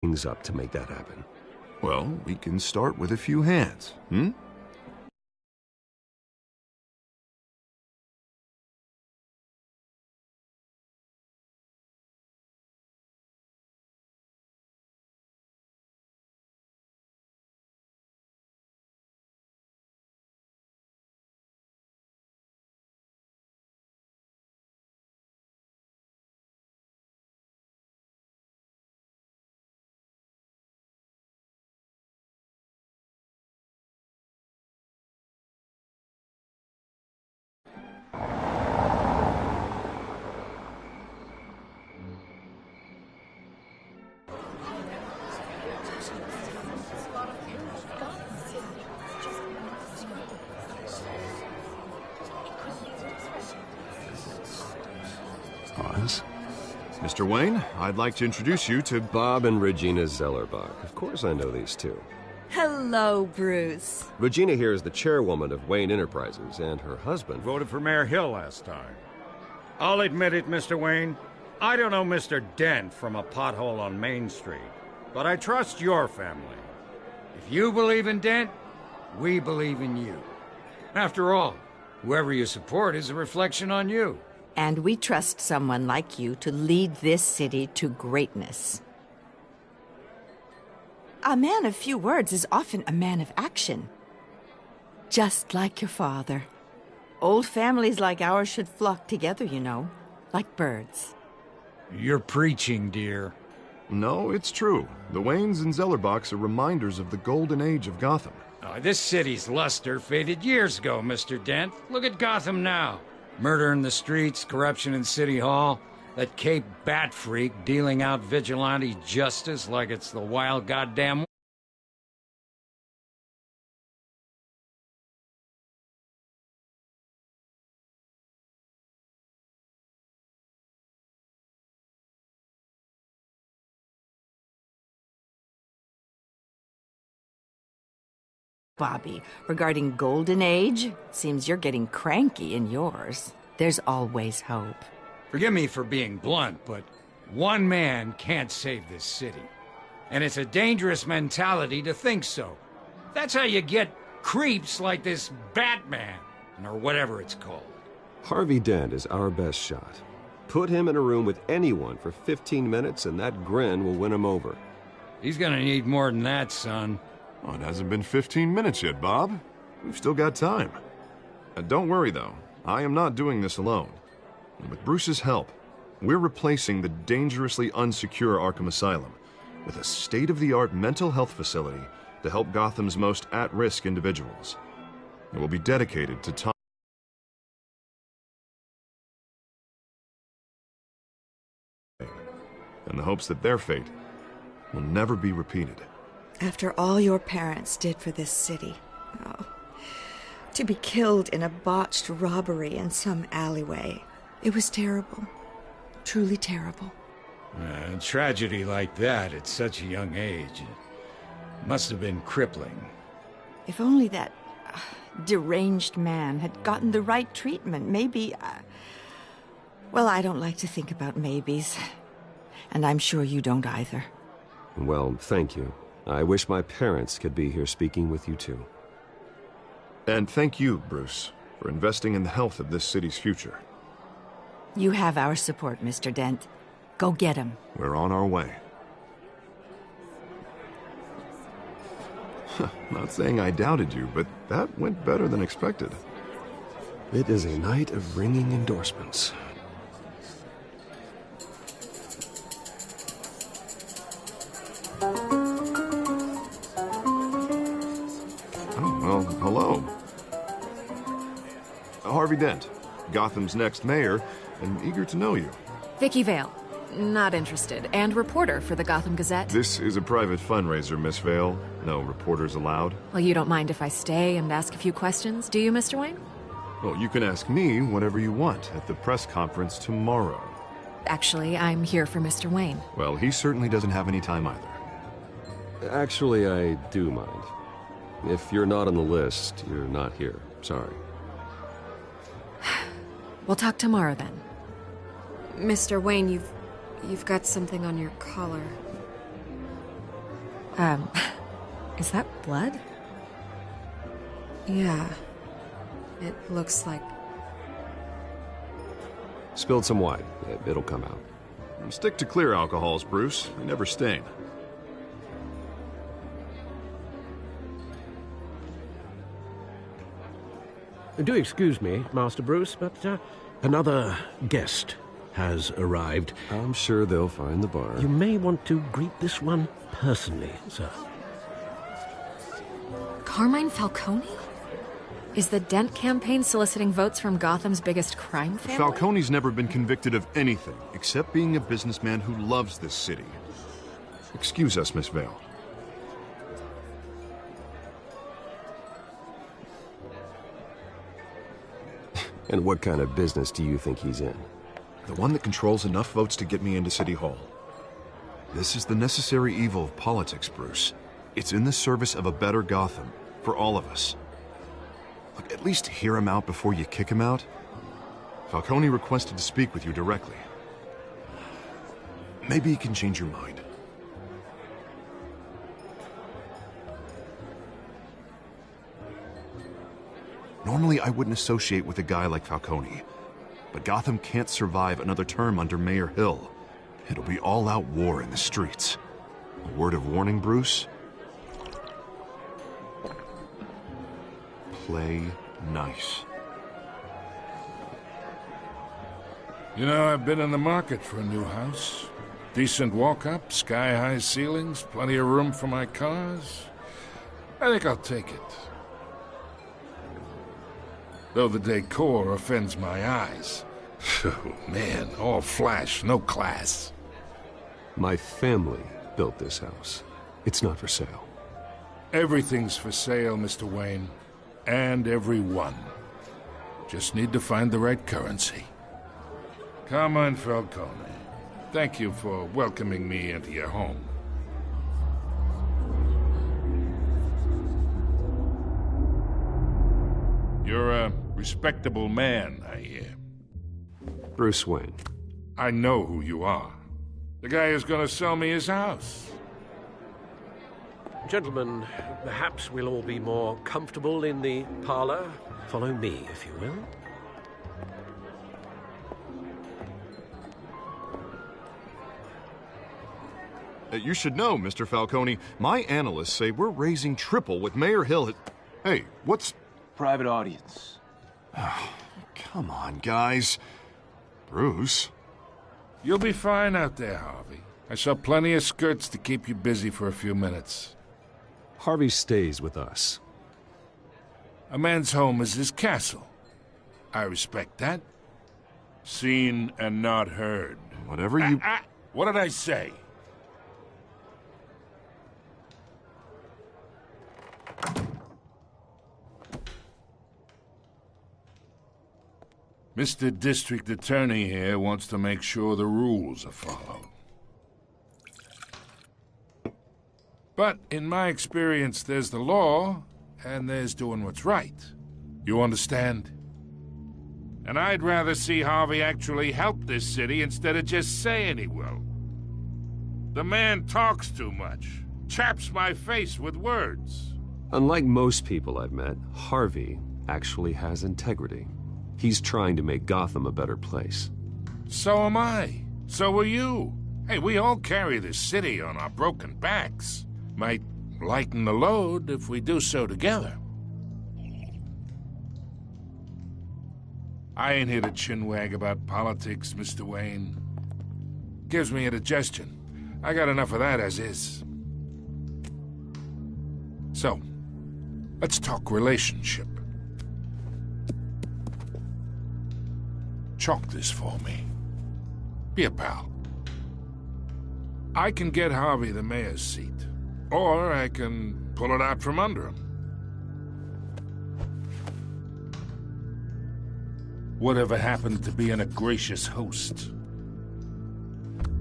things up to make that happen. Well, we can start with a few hands, hmm? Hans? Mr. Wayne, I'd like to introduce you to Bob and Regina Zellerbach. Of course I know these two. Hello, Bruce. Regina here is the chairwoman of Wayne Enterprises, and her husband... Voted for Mayor Hill last time. I'll admit it, Mr. Wayne. I don't know Mr. Dent from a pothole on Main Street, but I trust your family. If you believe in Dent, we believe in you. After all, whoever you support is a reflection on you. And we trust someone like you to lead this city to greatness. A man of few words is often a man of action. Just like your father. Old families like ours should flock together, you know, like birds. You're preaching, dear. No, it's true. The Waynes and Zellerbachs are reminders of the golden age of Gotham. This city's luster faded years ago, Mr. Dent. Look at Gotham now. Murder in the streets, corruption in City Hall, that Cape Bat freak dealing out vigilante justice like it's the wild goddamn... Bobby, regarding Golden Age, seems you're getting cranky in yours. There's always hope. Forgive me for being blunt, but one man can't save this city. And it's a dangerous mentality to think so. That's how you get creeps like this Batman, or whatever it's called. Harvey Dent is our best shot. Put him in a room with anyone for 15 minutes and that grin will win him over. He's gonna need more than that, son. Oh, it hasn't been 15 minutes yet, Bob. We've still got time. Don't worry, though. I am not doing this alone. With Bruce's help, we're replacing the dangerously unsecure Arkham Asylum with a state-of-the-art mental health facility to help Gotham's most at-risk individuals. It will be dedicated to Tom in the hopes that their fate will never be repeated. After all your parents did for this city, to be killed in a botched robbery in some alleyway, it was terrible. Truly terrible. A tragedy like that at such a young age must have been crippling. If only that deranged man had gotten the right treatment, maybe... Well, I don't like to think about maybes. And I'm sure you don't either. Well, thank you. I wish my parents could be here speaking with you too. And thank you, Bruce, for investing in the health of this city's future. You have our support, Mr. Dent. Go get him. We're on our way. Not saying I doubted you, but that went better than expected. It is a night of ringing endorsements. Well, hello. Harvey Dent, Gotham's next mayor, and eager to know you. Vicky Vale. Not interested. And reporter for the Gotham Gazette. This is a private fundraiser, Miss Vale. No reporters allowed. Well, you don't mind if I stay and ask a few questions, do you, Mr. Wayne? Well, you can ask me whatever you want at the press conference tomorrow. Actually, I'm here for Mr. Wayne. Well, he certainly doesn't have any time either. Actually, I do mind. If you're not on the list, you're not here. Sorry. We'll talk tomorrow then. Mr. Wayne, you've got something on your collar. Is that blood? Yeah. It looks like... Spilled some wine. It'll come out. Stick to clear alcohols, Bruce. They never stain. Do excuse me, Master Bruce, but another guest has arrived. I'm sure they'll find the bar. You may want to greet this one personally, sir. Carmine Falcone? Is the Dent campaign soliciting votes from Gotham's biggest crime family? Falcone's never been convicted of anything except being a businessman who loves this city. Excuse us, Miss Vale. And what kind of business do you think he's in? The one that controls enough votes to get me into City Hall. This is the necessary evil of politics, Bruce. It's in the service of a better Gotham, for all of us. Look, at least hear him out before you kick him out. Falcone requested to speak with you directly. Maybe he can change your mind. Normally, I wouldn't associate with a guy like Falcone. But Gotham can't survive another term under Mayor Hill. It'll be all-out war in the streets. A word of warning, Bruce? Play nice. You know, I've been in the market for a new house. Decent walk-up, sky-high ceilings, plenty of room for my cars. I think I'll take it. Though the decor offends my eyes. Oh, man, all flash, no class. My family built this house. It's not for sale. Everything's for sale, Mr. Wayne. And everyone. Just need to find the right currency. Carmine Falcone, thank you for welcoming me into your home. You're a respectable man, I hear. Bruce Wayne. I know who you are. The guy who's gonna sell me his house. Gentlemen, perhaps we'll all be more comfortable in the parlor. Follow me, if you will. You should know, Mr. Falcone, my analysts say we're raising triple with Mayor Hill. Hey, what's... Private audience. Come on, guys. Bruce? You'll be fine out there, Harvey. I saw plenty of skirts to keep you busy for a few minutes. Harvey stays with us. A man's home is his castle. I respect that. Seen and not heard. Whatever you... What did I say? Mr. District Attorney here wants to make sure the rules are followed. But in my experience, there's the law, and there's doing what's right. You understand? And I'd rather see Harvey actually help this city instead of just saying he will. The man talks too much, chaps my face with words. Unlike most people I've met, Harvey actually has integrity. He's trying to make Gotham a better place. So am I. So are you. Hey, we all carry this city on our broken backs. Might lighten the load if we do so together. I ain't here to chinwag about politics, Mr. Wayne. Gives me indigestion. I got enough of that as is. So, let's talk relationship. Chalk this for me. Be a pal. I can get Harvey the mayor's seat, or I can pull it out from under him. Whatever happened to being a gracious host?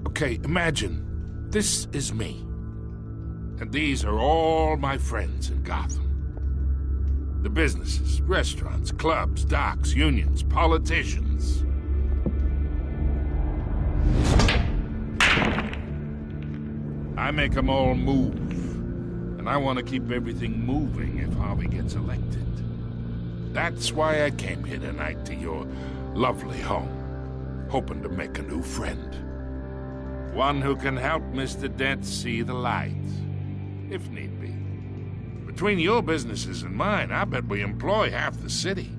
Okay, imagine this is me, and these are all my friends in Gotham. The businesses, restaurants, clubs, docks, unions, politicians. I make them all move, And I want to keep everything moving if Harvey gets elected. That's why I came here tonight to your lovely home, hoping to make a new friend. One who can help Mr. Dent see the light, if need be. Between your businesses and mine, I bet we employ half the city.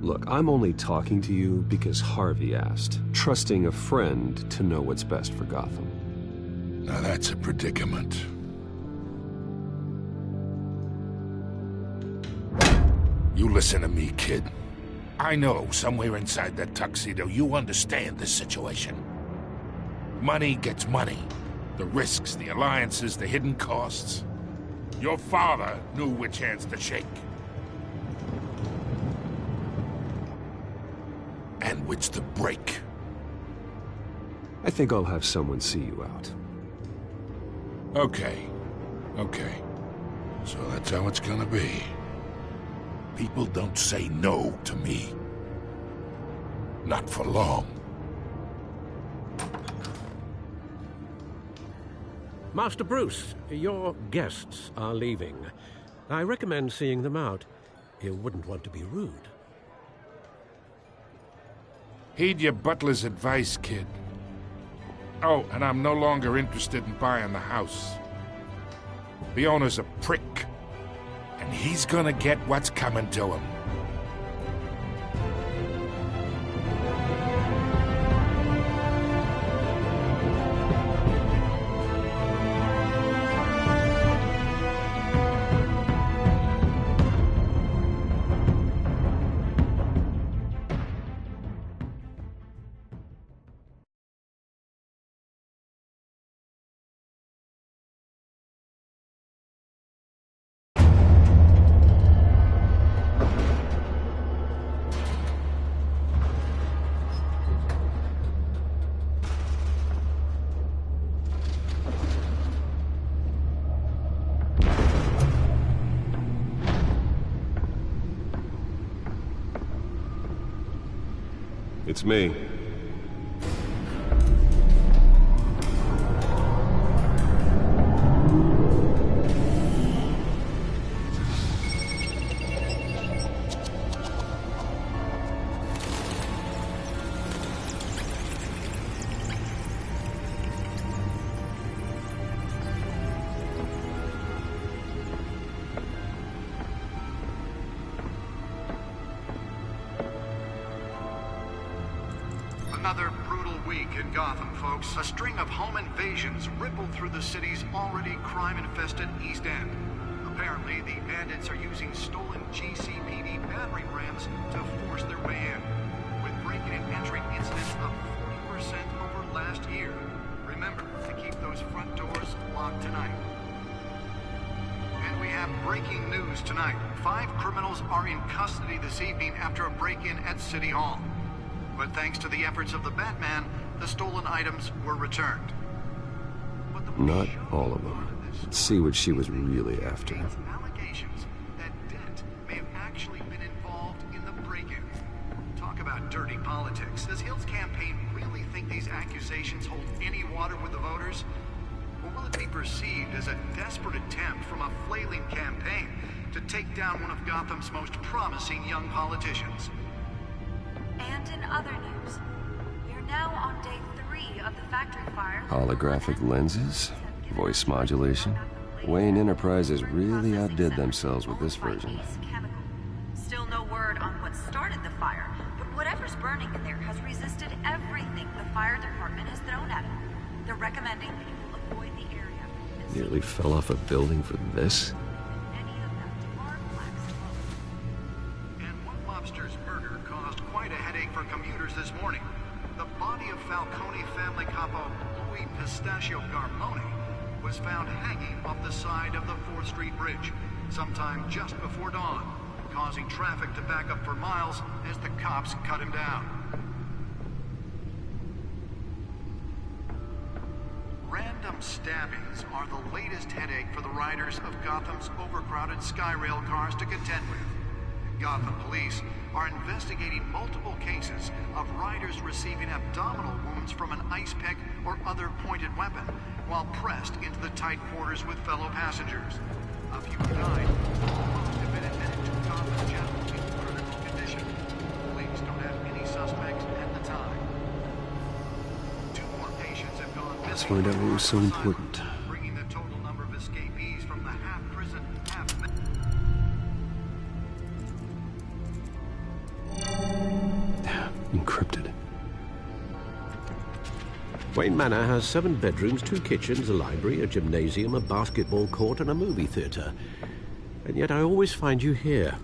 Look, I'm only talking to you because Harvey asked, trusting a friend to know what's best for Gotham. Now that's a predicament. You listen to me, kid. I know somewhere inside that tuxedo you understand this situation. Money gets money. The risks, the alliances, the hidden costs. Your father knew which hands to shake. And which to break. I think I'll have someone see you out. Okay. So that's how it's gonna be. People don't say no to me. Not for long. Master Bruce, your guests are leaving. I recommend seeing them out. You wouldn't want to be rude. Heed your butler's advice, kid. Oh, and I'm no longer interested in buying the house. The owner's a prick, and he's gonna get what's coming to him. It's me. Another brutal week in Gotham, folks. A string of home invasions rippled through the city's already crime-infested East End. Apparently, the bandits are using stolen GCPD battering rams to force their way in, with breaking and entering incidents up 40% over last year. Remember to keep those front doors locked tonight. And we have breaking news tonight. 5 criminals are in custody this evening after a break-in at City Hall. But thanks to the efforts of the Batman, the stolen items were returned. Not all of them. Let's see what she was really after. Allegations that Dent may have actually been involved in the break-in. Talk about dirty politics. Does Hill's campaign really think these accusations hold any water with the voters? Or will it be perceived as a desperate attempt from a flailing campaign to take down one of Gotham's most promising young politicians? And in other news, we're now on day 3 of the factory fire. Holographic lenses? Voice modulation? Wayne Enterprises really outdid themselves with this version. Still no word on what started the fire, but whatever's burning in there has resisted everything the fire department has thrown at it. They're recommending people avoid the area. Nearly fell off a building for this? For commuters this morning, the body of Falcone family capo Louis Pistachio Garmoni was found hanging off the side of the 4th Street Bridge sometime just before dawn, causing traffic to back up for miles as the cops cut him down. Random stabbings are the latest headache for the riders of Gotham's overcrowded Skyrail cars to contend with. Gotham police are investigating multiple cases of riders receiving abdominal wounds from an ice pick or other pointed weapon while pressed into the tight quarters with fellow passengers. A few have died. Most have been admitted to Gotham General in critical condition. Police don't have any suspects at the time. 2 more patients have gone missing. Let's find out what was so important. Bringing the total number of escapees from the half-prison, half... Encrypted. Wayne Manor has 7 bedrooms, 2 kitchens, a library, a gymnasium, a basketball court, and a movie theatre. And yet I always find you here,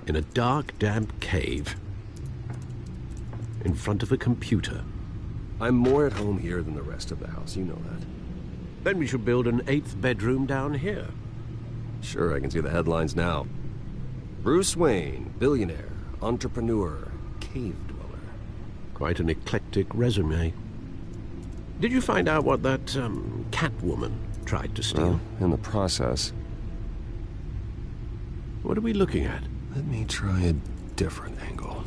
in a dark, damp cave, in front of a computer. I'm more at home here than the rest of the house, you know that. Then we should build an 8th bedroom down here. Sure, I can see the headlines now. Bruce Wayne, billionaire, entrepreneur, cave dweller. Quite an eclectic resume. Did you find out what that, Catwoman tried to steal? Well, in the process. What are we looking at? Let me try a different angle.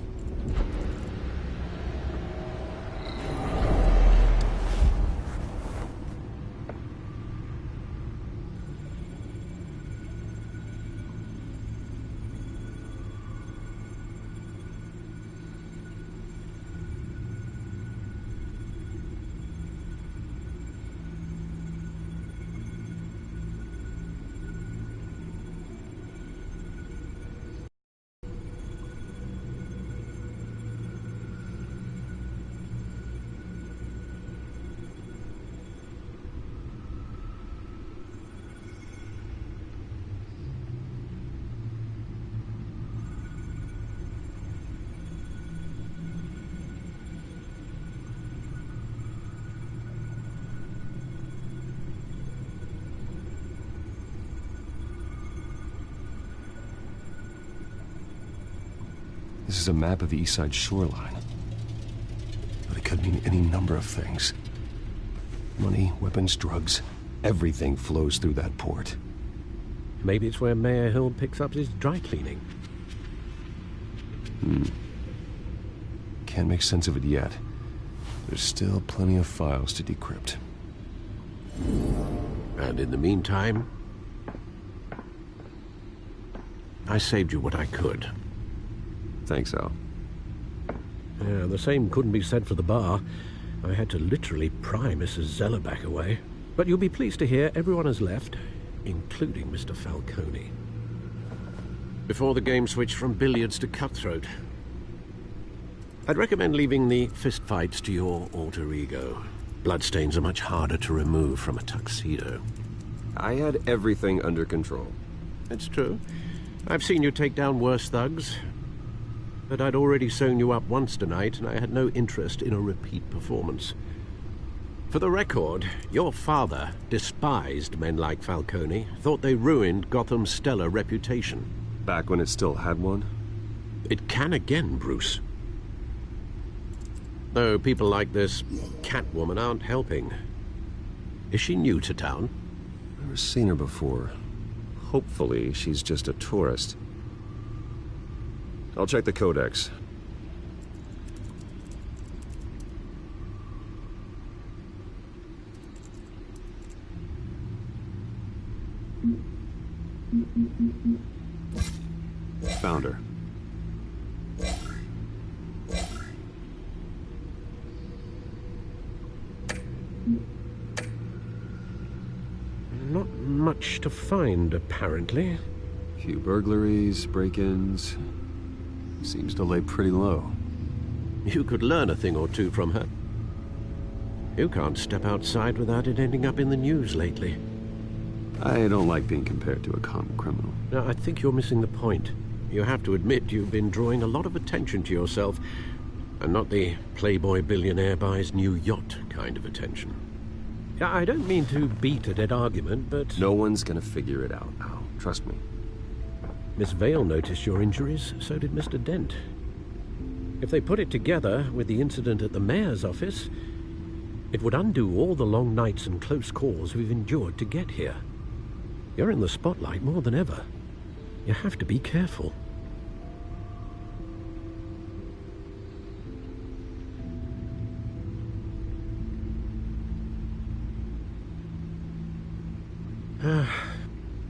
This is a map of the East Side shoreline. But it could mean any number of things. Money, weapons, drugs, everything flows through that port. Maybe it's where Mayor Hill picks up his dry cleaning. Can't make sense of it yet. There's still plenty of files to decrypt. And in the meantime, I saved you what I could. Thanks, Al. Yeah, the same couldn't be said for the bar. I had to literally pry Mrs. Zellerback away. But you'll be pleased to hear everyone has left, including Mr. Falcone. Before the game switched from billiards to cutthroat. I'd recommend leaving the fistfights to your alter ego. Bloodstains are much harder to remove from a tuxedo. I had everything under control. It's true. I've seen you take down worse thugs. But I'd already sewn you up once tonight, and I had no interest in a repeat performance. For the record, your father despised men like Falcone, thought they ruined Gotham's stellar reputation. Back when it still had one? It can again, Bruce. Though people like this Catwoman aren't helping. Is she new to town? Never seen her before. Hopefully, she's just a tourist. I'll check the codex. Found her. Not much to find, apparently. Few burglaries, break-ins. Seems to lay pretty low. You could learn a thing or two from her. You can't step outside without it ending up in the news lately. I don't like being compared to a common criminal. No, I think you're missing the point. You have to admit you've been drawing a lot of attention to yourself, and not the playboy billionaire buys new yacht kind of attention. I don't mean to beat a dead argument, but... No one's gonna figure it out, Al. Trust me. Miss Vale noticed your injuries, so did Mr. Dent. If they put it together with the incident at the mayor's office, it would undo all the long nights and close calls we've endured to get here. You're in the spotlight more than ever. You have to be careful.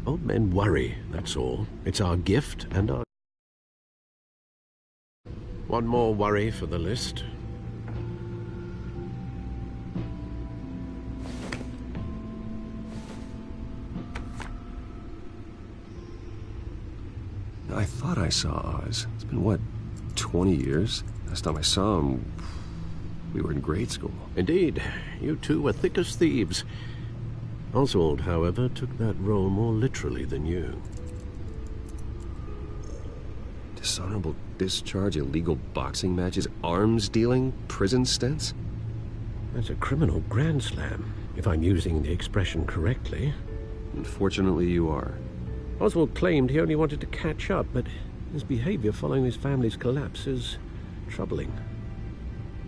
Old men worry, that's all. It's our gift and our... One more worry for the list. I thought I saw Oz. It's been, what, 20 years? Last time I saw him, we were in grade school. Indeed, you two were thick as thieves. Oswald, however, took that role more literally than you. Dishonorable discharge, illegal boxing matches, arms dealing, prison stints? That's a criminal grand slam, if I'm using the expression correctly. Unfortunately, you are. Oswald claimed he only wanted to catch up, but his behavior following his family's collapse is troubling.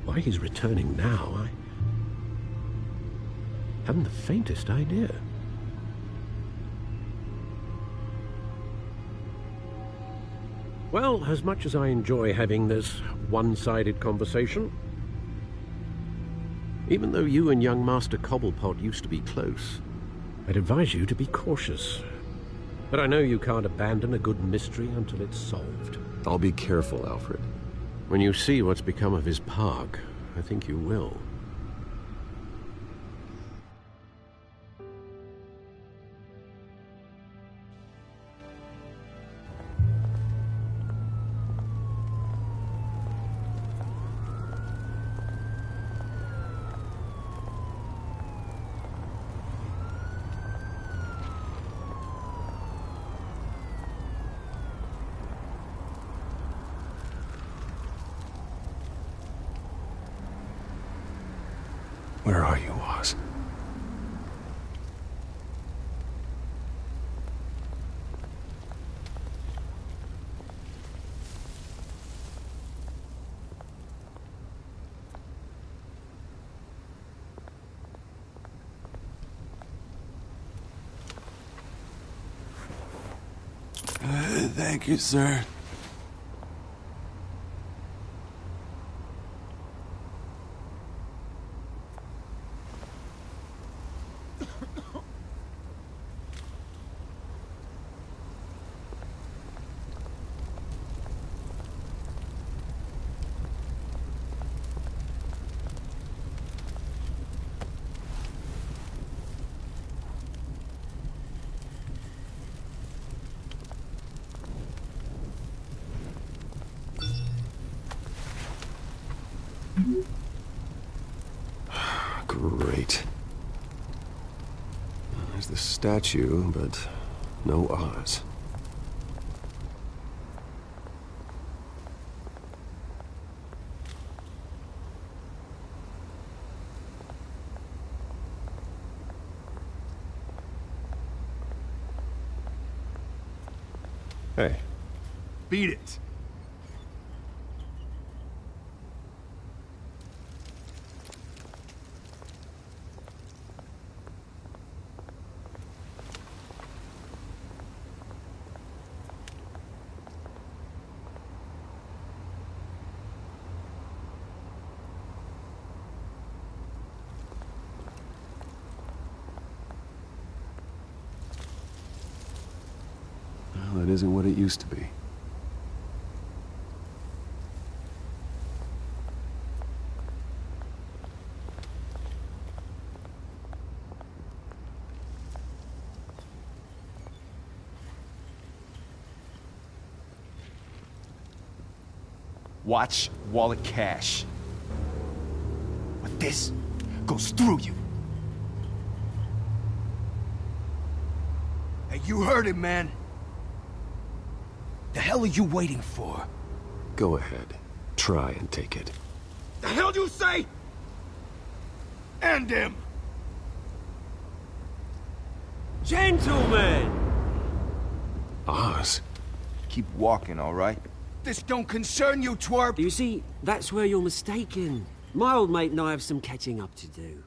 Why he's returning now, I haven't the faintest idea. Well, as much as I enjoy having this one-sided conversation, even though you and young Master Cobblepot used to be close, I'd advise you to be cautious. But I know you can't abandon a good mystery until it's solved. I'll be careful, Alfred. When you see what's become of his park, I think you will. Where are you, Oz? Thank you, sir. Great. There's the statue, but no Oz. Hey. Beat it. Well, it isn't what it used to be. Watch wallet cash. But this goes through you. Hey, you heard it, man. The hell are you waiting for? Go ahead. Try and take it. The hell do you say? End him! Gentlemen! Oz. Keep walking, all right? This don't concern you, twerp! You see, that's where you're mistaken. My old mate and I have some catching up to do.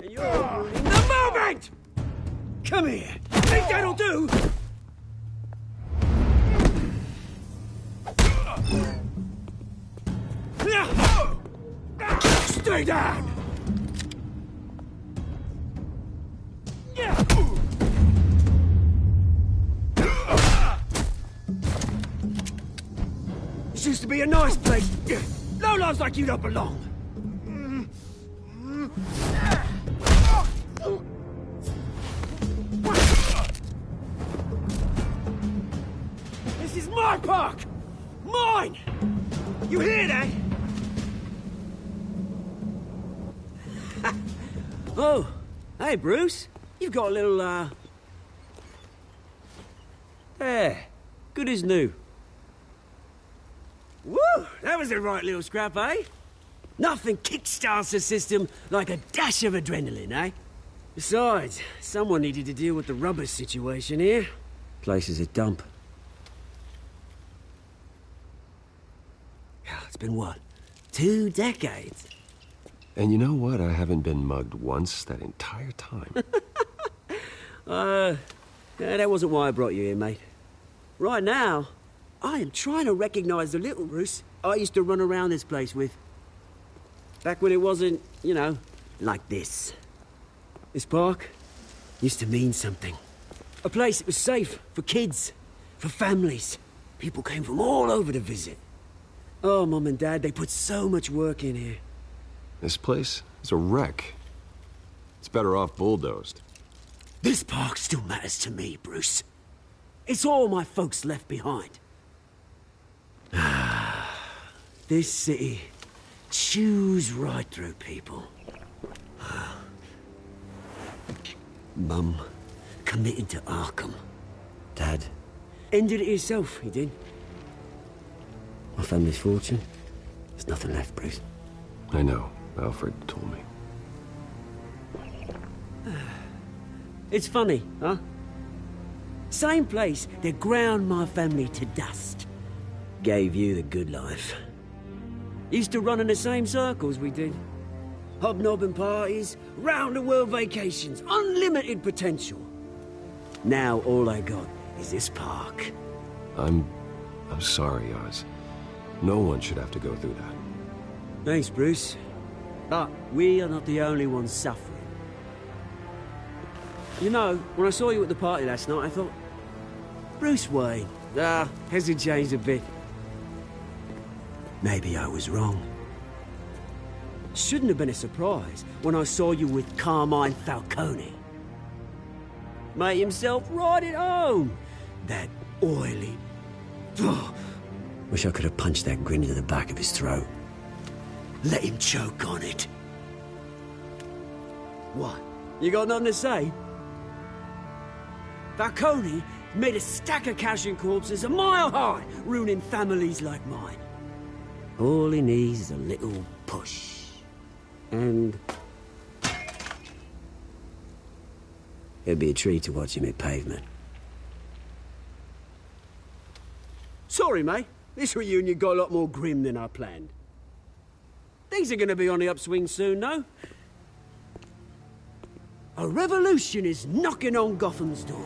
And you're in the moment! Come here! Think that'll do? Stay down! be a nice place. Lowlifes like you don't belong. This is my park! Mine! You hear that? Oh, hey, Bruce. You've got a little, There. Good as new. Woo! That was a right little scrap, eh? Nothing kickstarts the system like a dash of adrenaline, eh? Besides, someone needed to deal with the rubbish situation here. Place is a dump. It's been what? 2 decades? And you know what? I haven't been mugged once that entire time. Yeah, that wasn't why I brought you here, mate. Right now, I am trying to recognize the little Bruce I used to run around this place with. Back when it wasn't, you know, like this. This park used to mean something. A place that was safe for kids, for families. People came from all over to visit. Oh, Mum and Dad, they put so much work in here. This place is a wreck. It's better off bulldozed. This park still matters to me, Bruce. It's all my folks left behind. This city chews right through people. Mum committed to Arkham. Dad ended it himself, he did. My family's fortune. There's nothing left, Bruce. I know. Alfred told me. It's funny, huh? Same place that ground my family to dust. Gave you the good life. Used to run in the same circles we did. Hobnobbing parties, round-the-world vacations, unlimited potential. Now all I got is this park. I'm sorry, Oz. No one should have to go through that. Thanks, Bruce. But we are not the only ones suffering. You know, when I saw you at the party last night, I thought, Bruce Wayne. Hasn't changed a bit. Maybe I was wrong. Shouldn't have been a surprise when I saw you with Carmine Falcone. Made himself right at home. That oily... Wish I could have punched that grin into the back of his throat. Let him choke on it. What? You got nothing to say? Falcone made a stack of cash and corpses a mile high, ruining families like mine. All he needs is a little push. And... it'd be a treat to watch him hit pavement. Sorry, mate. This reunion got a lot more grim than I planned. Things are gonna be on the upswing soon, no? A revolution is knocking on Gotham's door.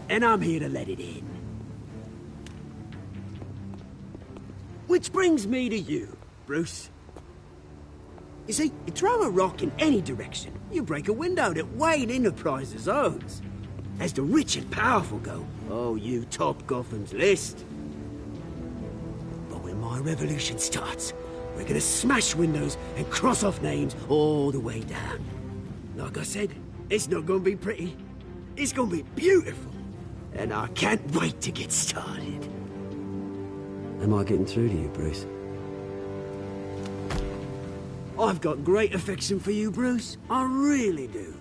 And I'm here to let it in. Which brings me to you, Bruce. You see, you throw a rock in any direction, you break a window that Wayne Enterprises owns. As the rich and powerful go, oh, you top Gotham's list. But when my revolution starts, we're gonna smash windows and cross off names all the way down. Like I said, it's not gonna be pretty. It's gonna be beautiful. And I can't wait to get started. Am I getting through to you, Bruce? I've got great affection for you, Bruce. I really do.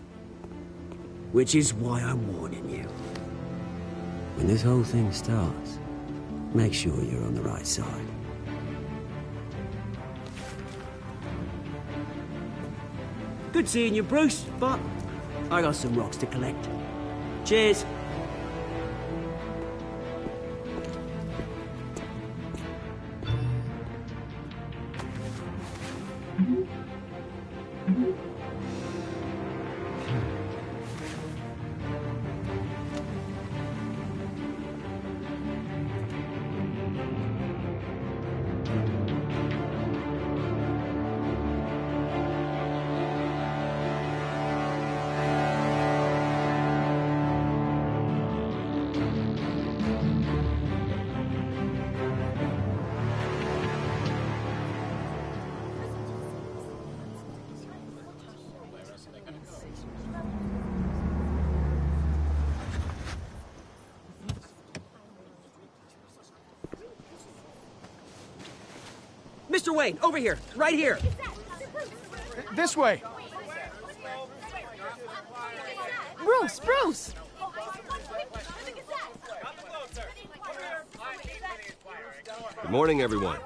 Which is why I'm warning you. When this whole thing starts, make sure you're on the right side. Good seeing you, Bruce, but I got some rocks to collect. Cheers. Mr. Wayne, over here, right here. This way. Bruce! Good morning, everyone.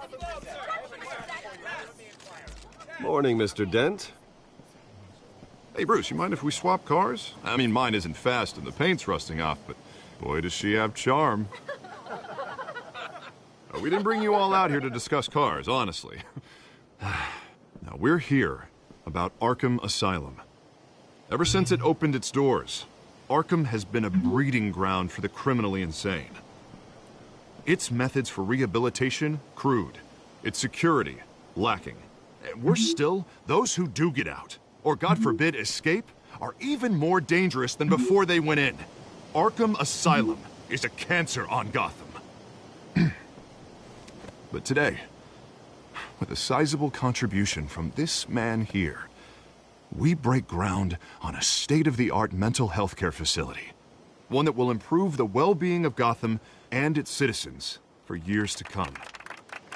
Morning, Mr. Dent. Hey, Bruce, you mind if we swap cars? I mean, mine isn't fast and the paint's rusting off, but boy, does she have charm. We didn't bring you all out here to discuss cars, honestly. Now, we're here about Arkham Asylum. Ever since it opened its doors, Arkham has been a breeding ground for the criminally insane. Its methods for rehabilitation, crude. Its security, lacking. And worse still, those who do get out, or God forbid escape, are even more dangerous than before they went in. Arkham Asylum is a cancer on Gotham. But today, with a sizable contribution from this man here, we break ground on a state-of-the-art mental health care facility. One that will improve the well-being of Gotham and its citizens for years to come.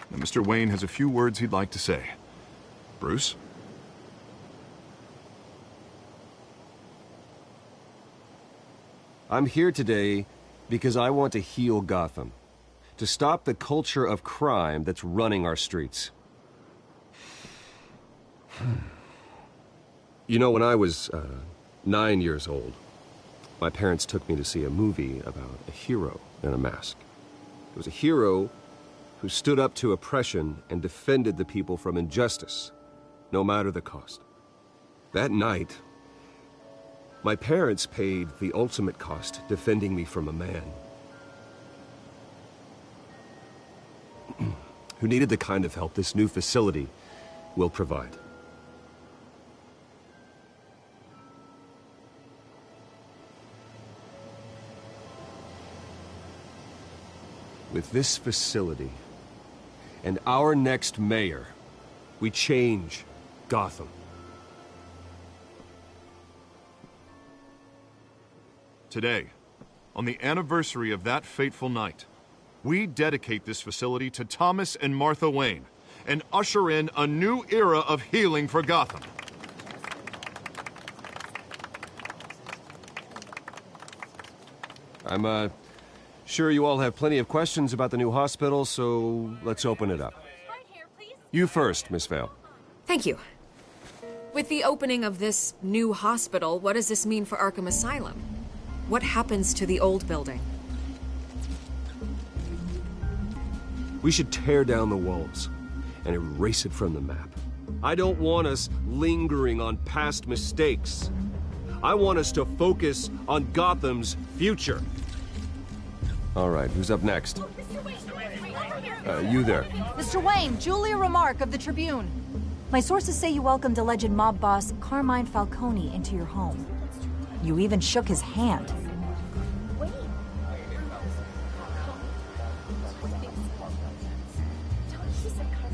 Now, Mr. Wayne has a few words he'd like to say. Bruce? I'm here today because I want to heal Gotham. To stop the culture of crime that's running our streets. You know, when I was 9 years old, my parents took me to see a movie about a hero in a mask. It was a hero who stood up to oppression and defended the people from injustice, no matter the cost. That night, my parents paid the ultimate cost defending me from a man who needed the kind of help this new facility will provide. With this facility and our next mayor, we change Gotham. Today, on the anniversary of that fateful night, we dedicate this facility to Thomas and Martha Wayne and usher in a new era of healing for Gotham. I'm sure you all have plenty of questions about the new hospital, so let's open it up. You first, Miss Vale. Thank you. With the opening of this new hospital, what does this mean for Arkham Asylum? What happens to the old building? We should tear down the walls and erase it from the map. I don't want us lingering on past mistakes. I want us to focus on Gotham's future. All right, who's up next? You there. Mr. Wayne, Julia Remark of the Tribune. My sources say you welcomed alleged mob boss Carmine Falcone into your home. You even shook his hand.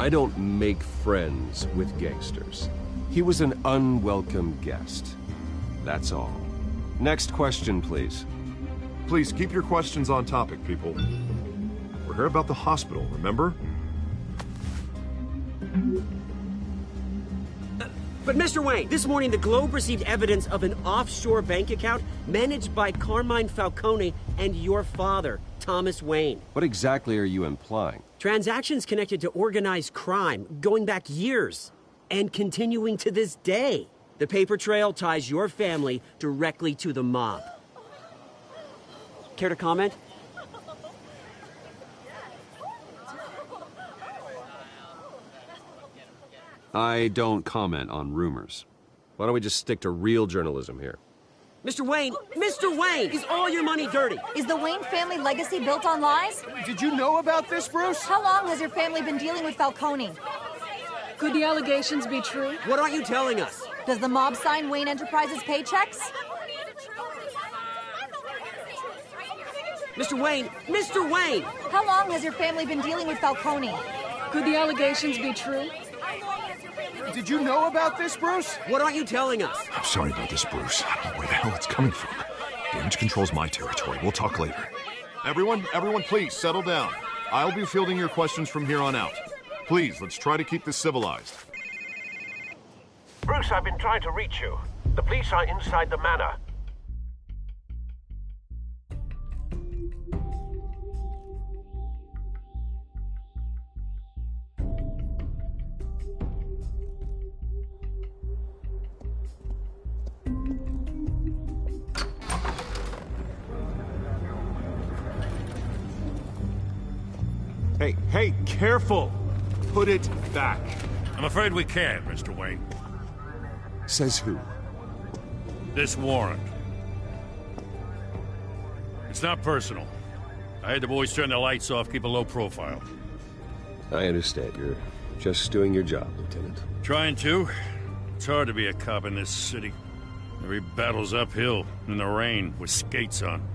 I don't make friends with gangsters. He was an unwelcome guest. That's all. Next question, please. Please keep your questions on topic, people. We're here about the hospital, remember? But Mr. Wayne, this morning the Globe received evidence of an offshore bank account managed by Carmine Falcone and your father, Thomas Wayne. What exactly are you implying? Transactions connected to organized crime going back years and continuing to this day. The paper trail ties your family directly to the mob. Care to comment? I don't comment on rumors. Why don't we just stick to real journalism here? Mr. Wayne, is all your money dirty? Is the Wayne family legacy built on lies? Did you know about this, Bruce? How long has your family been dealing with Falcone? Could the allegations be true? What aren't you telling us? Does the mob sign Wayne Enterprises paychecks? Mr. Wayne! How long has your family been dealing with Falcone? Could the allegations be true? Did you know about this, Bruce? What aren't you telling us? I'm sorry about this, Bruce. I don't know where the hell it's coming from. Damage control's my territory. We'll talk later. Everyone, please settle down. I'll be fielding your questions from here on out. Please, let's try to keep this civilized. Bruce, I've been trying to reach you. The police are inside the manor. Hey, careful! Put it back. I'm afraid we can't, Mr. Wayne. Says who? This warrant. It's not personal. I had the boys turn the lights off, keep a low profile. I understand. You're just doing your job, Lieutenant. Trying to. It's hard to be a cop in this city. Every battle's uphill, in the rain, with skates on.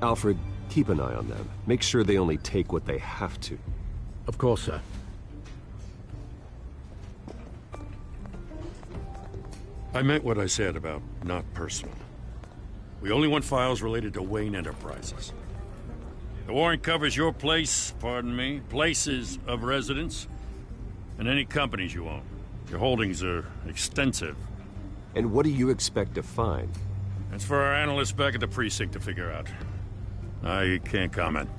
Alfred, keep an eye on them. Make sure they only take what they have to. Of course, sir. I meant what I said about not personal. We only want files related to Wayne Enterprises. The warrant covers your place, pardon me, places of residence, and any companies you own. Your holdings are extensive. And what do you expect to find? That's for our analysts back at the precinct to figure out. I can't comment.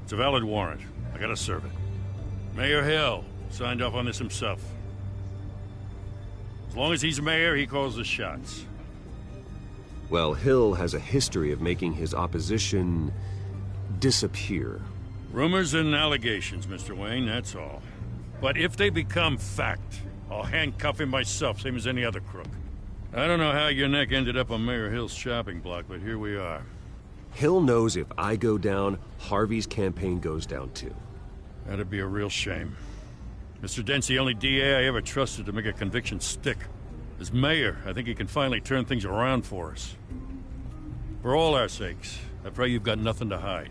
It's a valid warrant. I gotta serve it. Mayor Hill signed off on this himself. As long as he's mayor, he calls the shots. Well, Hill has a history of making his opposition disappear. Rumors and allegations, Mr. Wayne, that's all. But if they become fact, I'll handcuff him myself, same as any other crook. I don't know how your neck ended up on Mayor Hill's shopping block, but here we are. Hill knows if I go down, Harvey's campaign goes down too. That'd be a real shame. Mr. Dent's the only DA I ever trusted to make a conviction stick. As mayor, I think he can finally turn things around for us. For all our sakes, I pray you've got nothing to hide.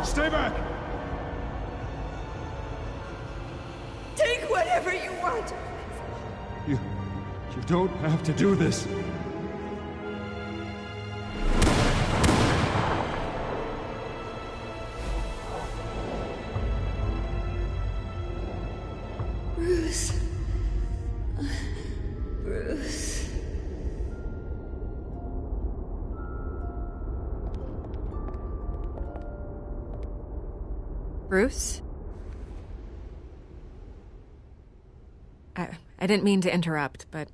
Stay back! Take whatever you want! You don't have to do this. Bruce. Bruce. Bruce? I didn't mean to interrupt, but...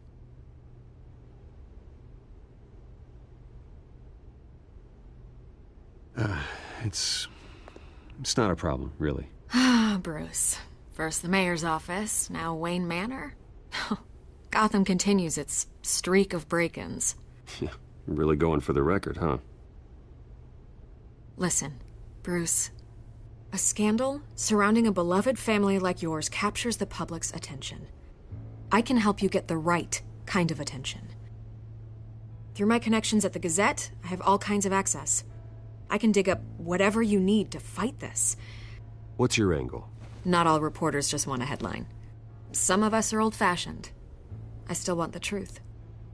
It's not a problem, really. Ah, Bruce. First the mayor's office, now Wayne Manor. Gotham continues its streak of break-ins. Yeah, really going for the record, huh? Listen, Bruce. A scandal surrounding a beloved family like yours captures the public's attention. I can help you get the right kind of attention. Through my connections at the Gazette, I have all kinds of access. I can dig up whatever you need to fight this. What's your angle? Not all reporters just want a headline. Some of us are old-fashioned. I still want the truth.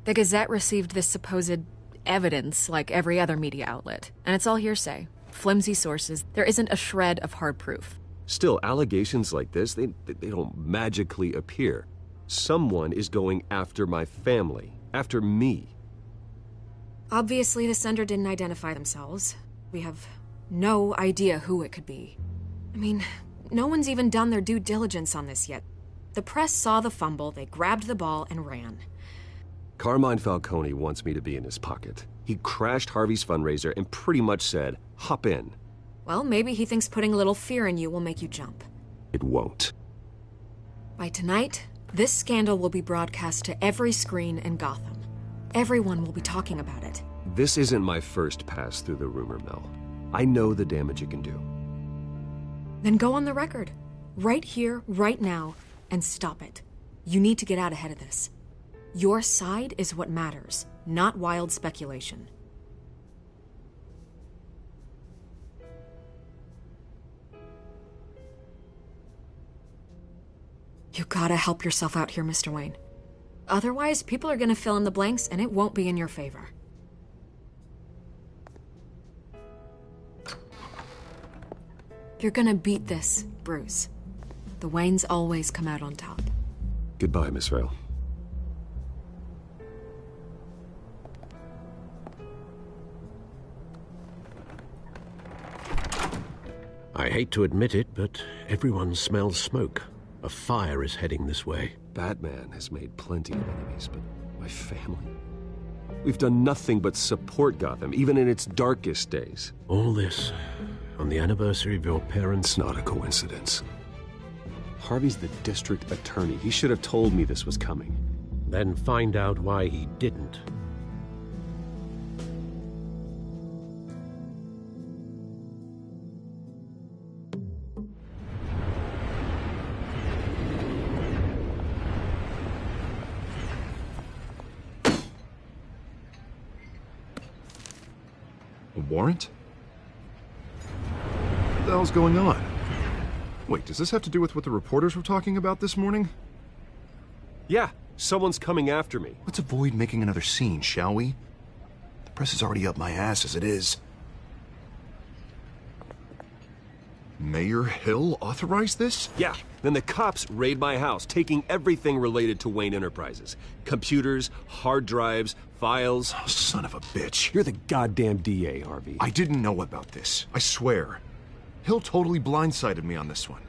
The Gazette received this supposed evidence like every other media outlet, and it's all hearsay. Flimsy sources. There isn't a shred of hard proof. Still, allegations like this, they don't magically appear. Someone is going after my family, after me. Obviously, the sender didn't identify themselves. We have no idea who it could be. I mean, no one's even done their due diligence on this yet. The press saw the fumble, they grabbed the ball and ran. Carmine Falcone wants me to be in his pocket. He crashed Harvey's fundraiser and pretty much said, hop in. Well, maybe he thinks putting a little fear in you will make you jump. It won't. By tonight, this scandal will be broadcast to every screen in Gotham. Everyone will be talking about it. This isn't my first pass through the rumor mill. I know the damage it can do. Then go on the record. Right here, right now, and stop it. You need to get out ahead of this. Your side is what matters, not wild speculation. You gotta help yourself out here, Mr. Wayne. Otherwise, people are gonna fill in the blanks and it won't be in your favor. You're gonna beat this, Bruce. The Waynes always come out on top. Goodbye, Miss Vale. I hate to admit it, but everyone smells smoke. A fire is heading this way. Batman has made plenty of enemies, but my family? We've done nothing but support Gotham, even in its darkest days. All this on the anniversary of your parents'... It's not a coincidence. Harvey's the district attorney. He should have told me this was coming. Then find out why he didn't. A warrant? What the hell's going on? Wait, does this have to do with what the reporters were talking about this morning? Yeah, someone's coming after me. Let's avoid making another scene, shall we? The press is already up my ass as it is. Mayor Hill authorized this? Yeah, then the cops raid my house, taking everything related to Wayne Enterprises. Computers, hard drives, files. Oh, son of a bitch. You're the goddamn DA, Harvey. I didn't know about this. I swear. Hill totally blindsided me on this one.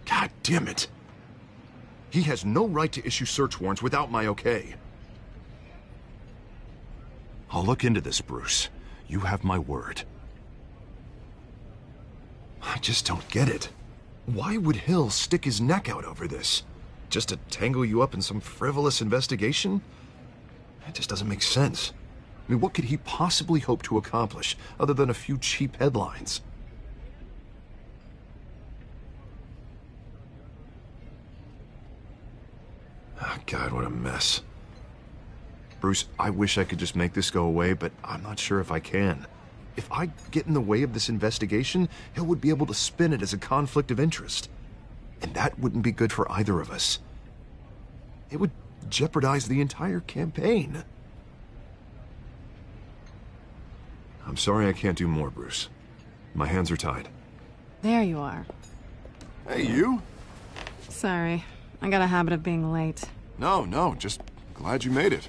God damn it. He has no right to issue search warrants without my okay. I'll look into this, Bruce. You have my word. I just don't get it. Why would Hill stick his neck out over this? Just to tangle you up in some frivolous investigation? It just doesn't make sense. I mean, what could he possibly hope to accomplish other than a few cheap headlines? Oh, God, what a mess. Bruce, I wish I could just make this go away, but I'm not sure if I can. If I get in the way of this investigation, Hill would be able to spin it as a conflict of interest. And that wouldn't be good for either of us. It would jeopardize the entire campaign. I'm sorry I can't do more, Bruce. My hands are tied. There you are. Hey, you? Sorry. I got a habit of being late. No, just glad you made it.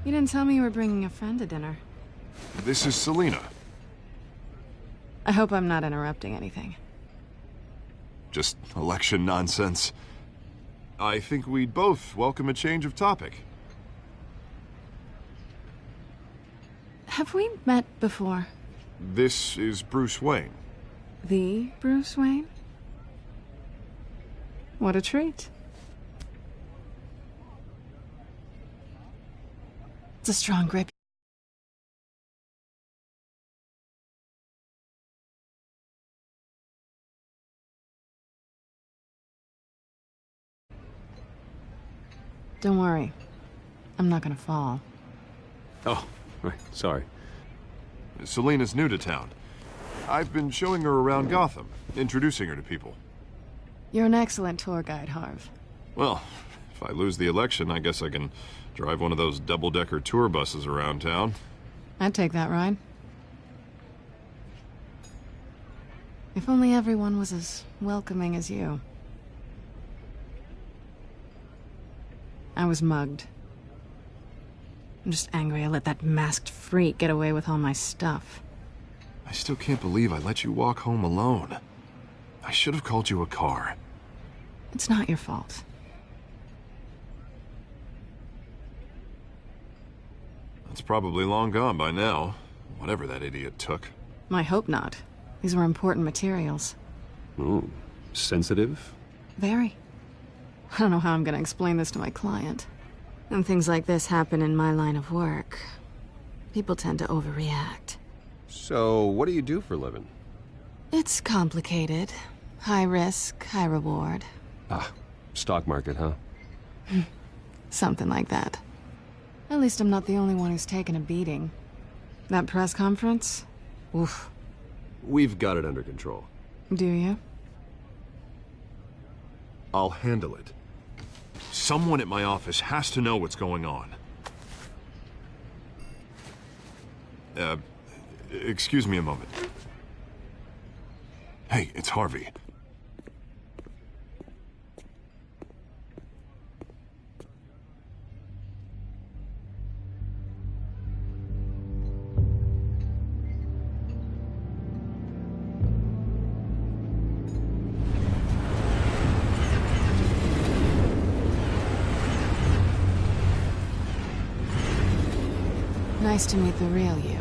You didn't tell me you were bringing a friend to dinner. This is Selina. I hope I'm not interrupting anything. Just election nonsense. I think we'd both welcome a change of topic. Have we met before? This is Bruce Wayne. The Bruce Wayne? What a treat. It's a strong grip. Don't worry. I'm not gonna fall. Oh, right. Sorry. Selina's new to town. I've been showing her around Gotham, introducing her to people. You're an excellent tour guide, Harv. Well, if I lose the election, I guess I can drive one of those double-decker tour buses around town. I'd take that ride. If only everyone was as welcoming as you. I was mugged. I'm just angry I let that masked freak get away with all my stuff. I still can't believe I let you walk home alone. I should have called you a car. It's not your fault. That's probably long gone by now, whatever that idiot took. I hope not. These were important materials. Ooh, sensitive? Very. I don't know how I'm gonna explain this to my client. When things like this happen in my line of work, people tend to overreact. So, what do you do for a living? It's complicated. High risk, high reward. Ah, stock market, huh? Something like that. At least I'm not the only one who's taken a beating. That press conference? Oof. We've got it under control. Do you? I'll handle it. Someone at my office has to know what's going on. Excuse me a moment. Hey, it's Harvey. Nice to meet the real you.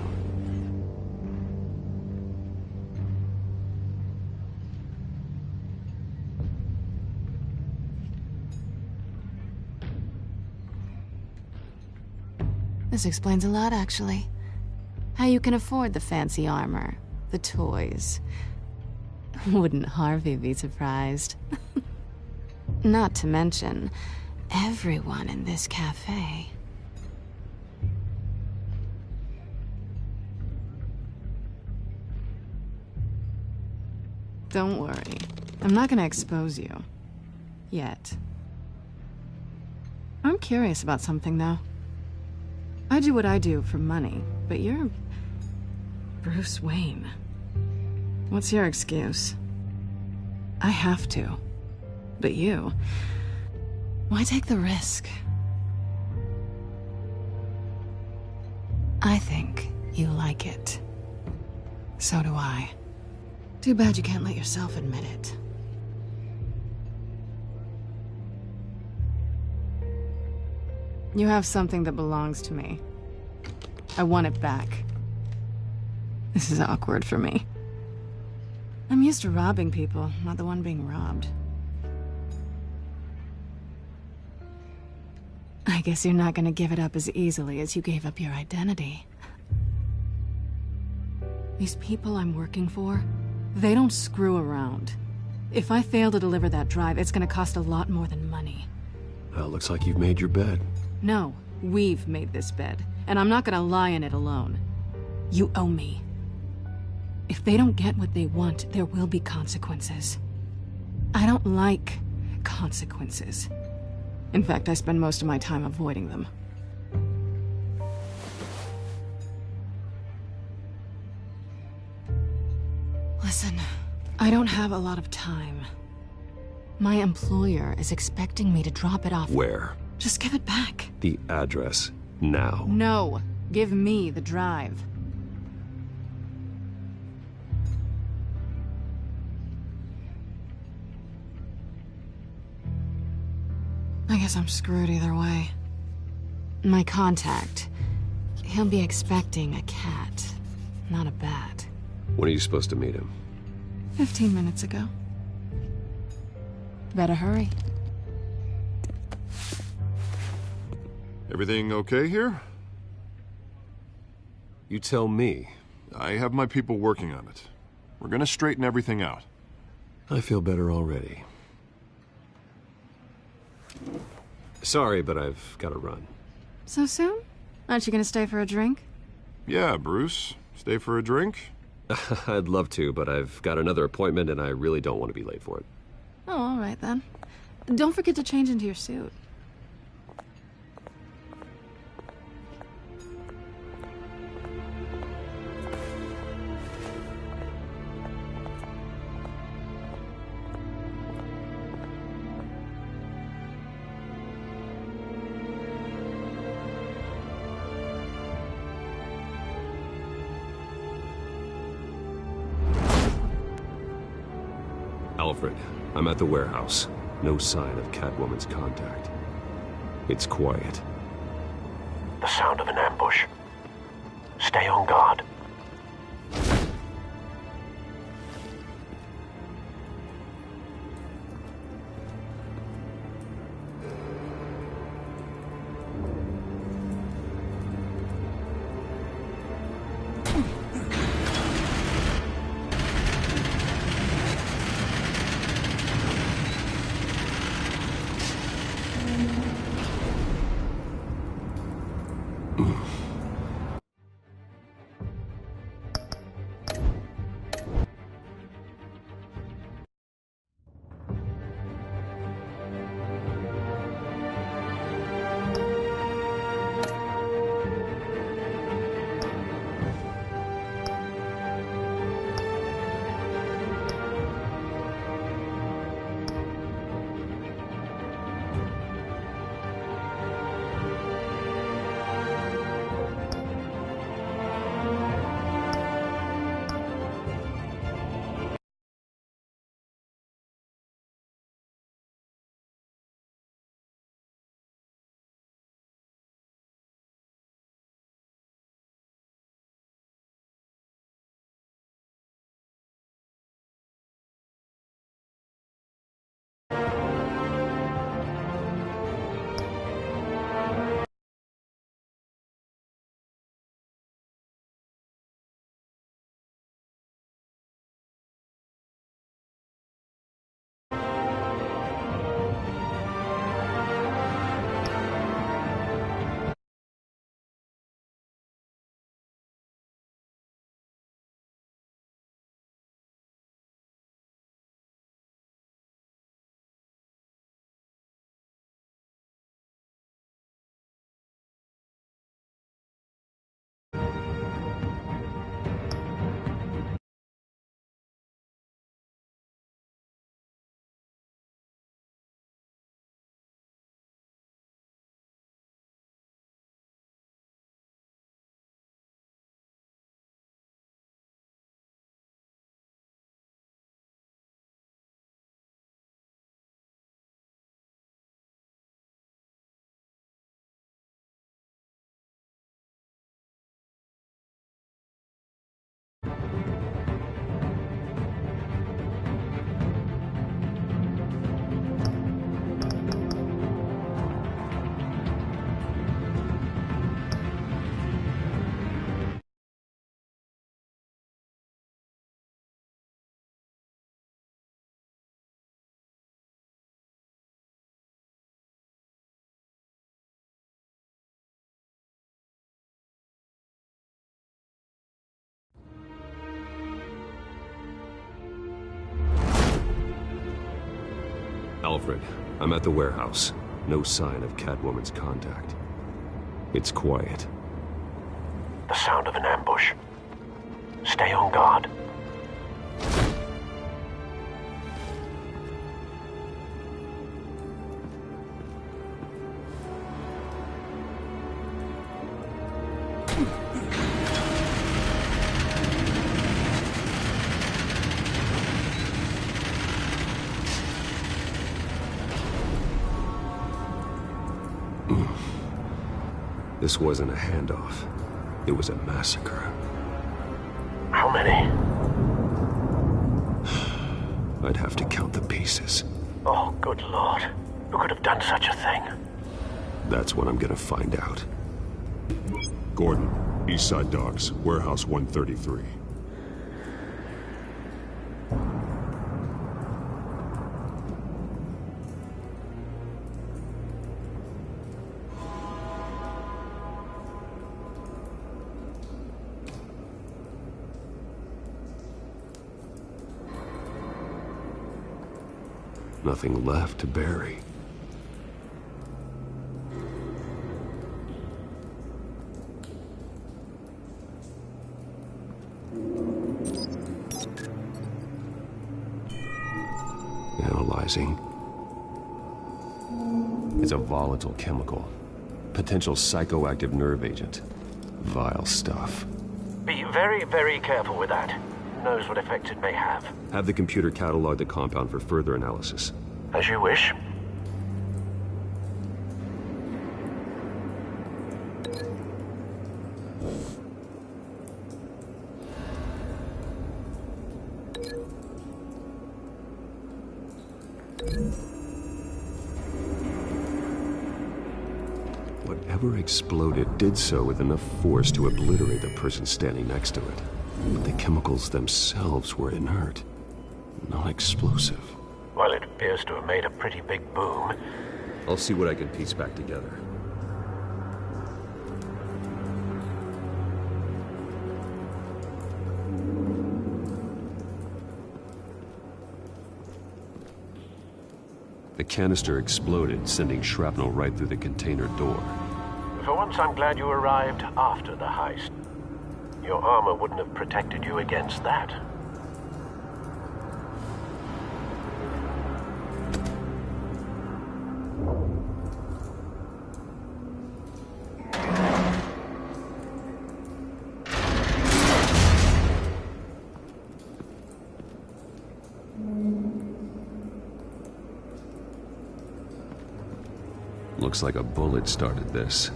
This explains a lot, actually. How you can afford the fancy armor, the toys. Wouldn't Harvey be surprised? Not to mention, everyone in this cafe. Don't worry. I'm not gonna expose you. Yet. I'm curious about something, though. I do what I do for money, but you're... Bruce Wayne. What's your excuse? I have to. But you... Why take the risk? I think you like it. So do I. Too bad you can't let yourself admit it. You have something that belongs to me. I want it back. This is awkward for me. I'm used to robbing people, not the one being robbed. I guess you're not gonna give it up as easily as you gave up your identity. These people I'm working for, they don't screw around. If I fail to deliver that drive, it's gonna cost a lot more than money. Well, looks like you've made your bed. No, we've made this bed, and I'm not gonna lie in it alone. You owe me. If they don't get what they want, there will be consequences. I don't like consequences. In fact, I spend most of my time avoiding them. Listen, I don't have a lot of time. My employer is expecting me to drop it off. Where? Just give it back. The address, now. No, give me the drive. I guess I'm screwed either way. My contact, he'll be expecting a cat, not a bat. When are you supposed to meet him? 15 minutes ago. Better hurry. Everything okay here? You tell me. I have my people working on it. We're gonna straighten everything out. I feel better already. Sorry, but I've got to run. So soon? Aren't you gonna stay for a drink? Yeah, Bruce. Stay for a drink? I'd love to, but I've got another appointment and I really don't want to be late for it. Oh, all right then. Don't forget to change into your suit. Alfred, I'm at the warehouse. No sign of Catwoman's contact. It's quiet. The sound of an ambush. Stay on guard. Alfred, I'm at the warehouse. No sign of Catwoman's contact. It's quiet. The sound of an ambush. Stay on guard. This wasn't a handoff. It was a massacre. How many? I'd have to count the pieces. Oh, good Lord. Who could have done such a thing? That's what I'm gonna find out. Gordon, Eastside Docks, Warehouse 133. Nothing left to bury. Analyzing. It's a volatile chemical. Potential psychoactive nerve agent. Vile stuff. Be very, very careful with that. Who knows what effect it may have. Have the computer catalog the compound for further analysis. As you wish. Whatever exploded did so with enough force to obliterate the person standing next to it. But the chemicals themselves were inert, not explosive. Well, it appears to have made a pretty big boom. I'll see what I can piece back together. The canister exploded, sending shrapnel right through the container door. For once, I'm glad you arrived after the heist. Your armor wouldn't have protected you against that. Looks like a bullet started this.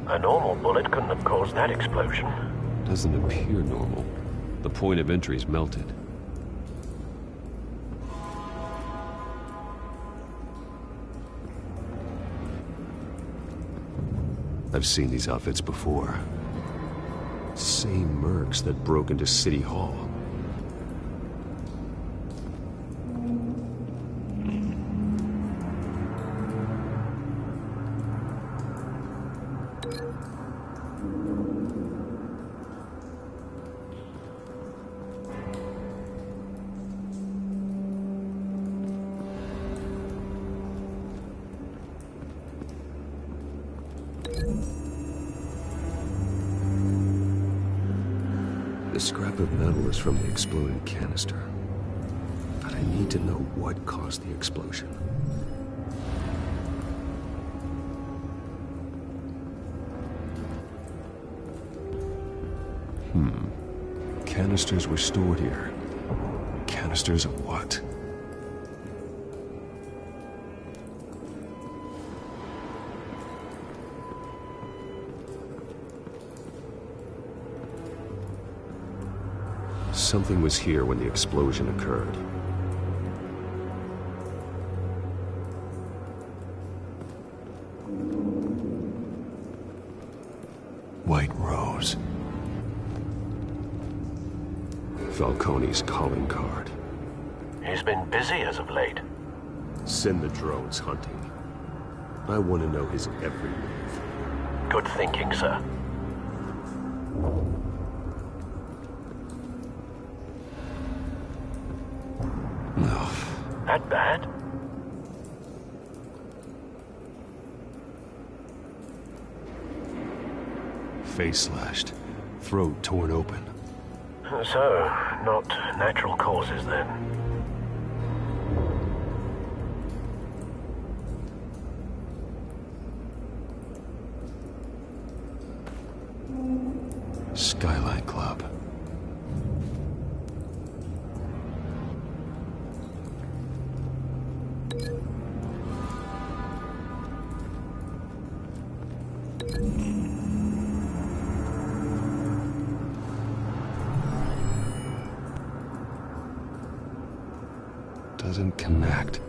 A normal bullet couldn't have caused that explosion. Doesn't appear normal. The point of entry's melted. I've seen these outfits before. Same mercs that broke into City Hall. The scrap of metal is from the exploded canister. But I need to know what caused the explosion. Canisters were stored here. Canisters of what? Something was here when the explosion occurred. White Rose. Falcone's calling card. He's been busy as of late. Send the drones hunting. I want to know his every move. Good thinking, sir. No. That bad? face slashed, throat torn open. So, not natural causes then? Skyline Club. Doesn't connect.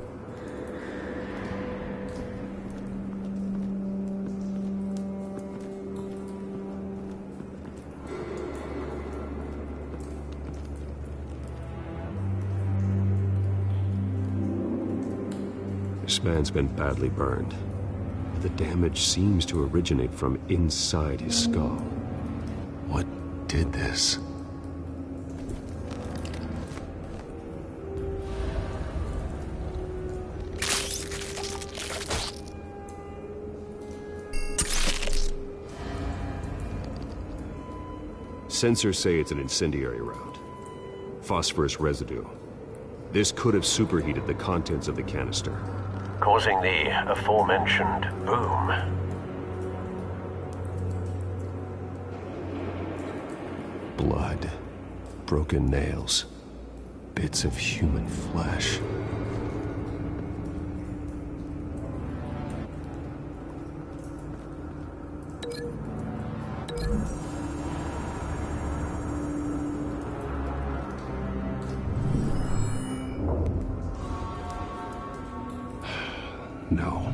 This man's been badly burned. The damage seems to originate from inside his skull. What did this? Sensors say it's an incendiary round. Phosphorus residue. This could have superheated the contents of the canister, causing the aforementioned boom. Blood, broken nails, bits of human flesh. No.